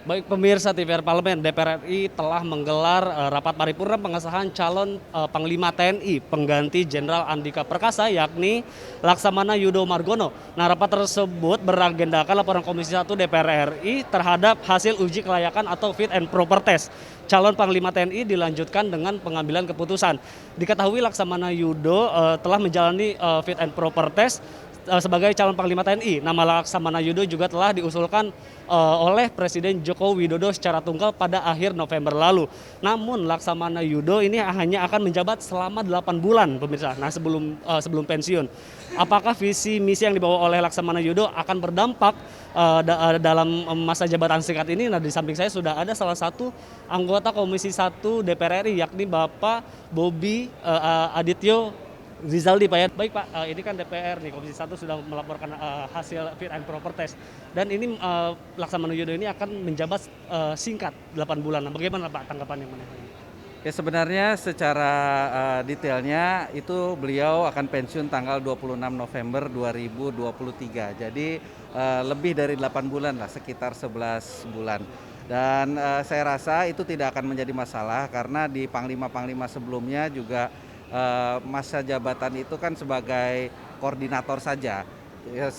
Baik pemirsa TVR Parlemen, DPR RI telah menggelar rapat paripurna pengesahan calon Panglima TNI pengganti Jenderal Andika Perkasa yakni Laksamana Yudo Margono. Nah, rapat tersebut beragendakan laporan Komisi 1 DPR RI terhadap hasil uji kelayakan atau fit and proper test. Calon Panglima TNI dilanjutkan dengan pengambilan keputusan. Diketahui Laksamana Yudo telah menjalani fit and proper test sebagai calon Panglima TNI. Nama Laksamana Yudo juga telah diusulkan oleh Presiden Joko Widodo secara tunggal pada akhir November lalu. Namun Laksamana Yudo ini hanya akan menjabat selama 8 bulan pemirsa. Nah, sebelum pensiun. Apakah visi misi yang dibawa oleh Laksamana Yudo akan berdampak dalam masa jabatan singkat ini? Nah, di samping saya sudah ada salah satu anggota Komisi 1 DPR RI yakni Bapak Bobi Adityo Rizaldi, Pak ya. Baik Pak, ini kan DPR nih, Komisi 1 sudah melaporkan hasil fit and proper test. Dan ini Laksamana Yudo ini akan menjabat singkat 8 bulan. Nah, bagaimana Pak tanggapannya mengenai ini? Ya sebenarnya secara detailnya itu beliau akan pensiun tanggal 26 November 2023. Jadi lebih dari 8 bulan lah, sekitar 11 bulan. Dan saya rasa itu tidak akan menjadi masalah karena di panglima-panglima sebelumnya juga masa jabatan itu kan sebagai koordinator saja. Ya,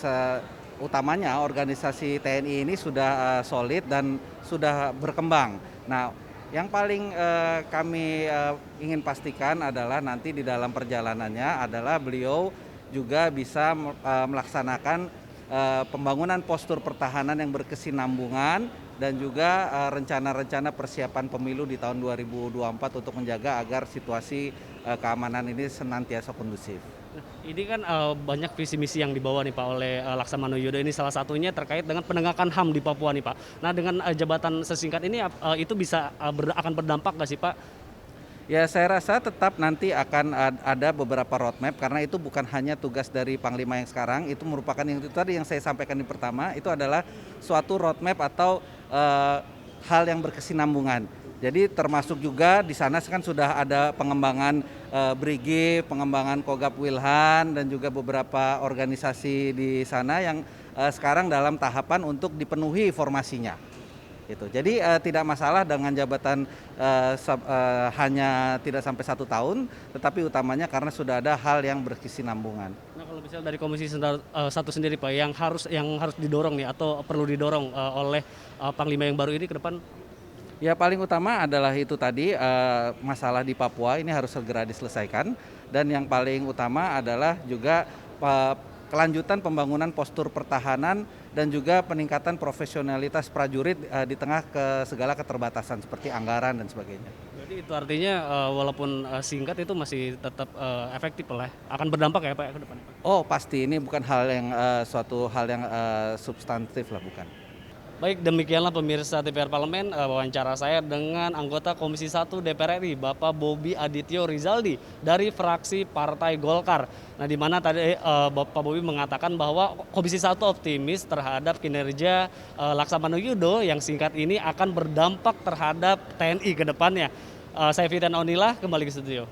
utamanya organisasi TNI ini sudah solid dan sudah berkembang. Nah, yang paling kami ingin pastikan adalah nanti di dalam perjalanannya adalah beliau juga bisa melaksanakan pembangunan postur pertahanan yang berkesinambungan dan juga rencana-rencana persiapan pemilu di tahun 2024 untuk menjaga agar situasi keamanan ini senantiasa kondusif. Nah, ini kan banyak visi misi yang dibawa nih Pak oleh Laksamana Yudo, ini salah satunya terkait dengan penegakan HAM di Papua nih Pak. Nah, dengan jabatan sesingkat ini itu bisa akan berdampak nggak sih Pak? Ya saya rasa tetap nanti akan ada beberapa roadmap karena itu bukan hanya tugas dari Panglima yang sekarang, itu merupakan yang itu tadi yang saya sampaikan di pertama, itu adalah suatu roadmap atau hal yang berkesinambungan. Jadi termasuk juga di sana kan sudah ada pengembangan Brigi, pengembangan Kogab Wilhan dan juga beberapa organisasi di sana yang sekarang dalam tahapan untuk dipenuhi formasinya. Gitu. Jadi tidak masalah dengan jabatan hanya tidak sampai 1 tahun, tetapi utamanya karena sudah ada hal yang berkesinambungan. Nah, kalau misalnya dari Komisi 1 sendiri Pak, yang harus didorong nih atau perlu didorong oleh Panglima yang baru ini ke depan? Ya paling utama adalah itu tadi masalah di Papua ini harus segera diselesaikan dan yang paling utama adalah juga kelanjutan pembangunan postur pertahanan dan juga peningkatan profesionalitas prajurit di tengah segala keterbatasan seperti anggaran dan sebagainya. Jadi itu artinya walaupun singkat itu masih tetap efektif lah, akan berdampak ya Pak ke depan? Oh pasti ini bukan hal yang suatu hal yang substantif lah bukan. Baik, demikianlah pemirsa TVR Parlemen wawancara saya dengan anggota Komisi 1 DPR RI Bapak Bobi Adityo Rizaldi dari fraksi Partai Golkar. Nah, di mana tadi Bapak Bobi mengatakan bahwa Komisi 1 optimis terhadap kinerja Laksamana Yudo yang singkat ini akan berdampak terhadap TNI ke depannya. Saya Fidan Onila kembali ke studio.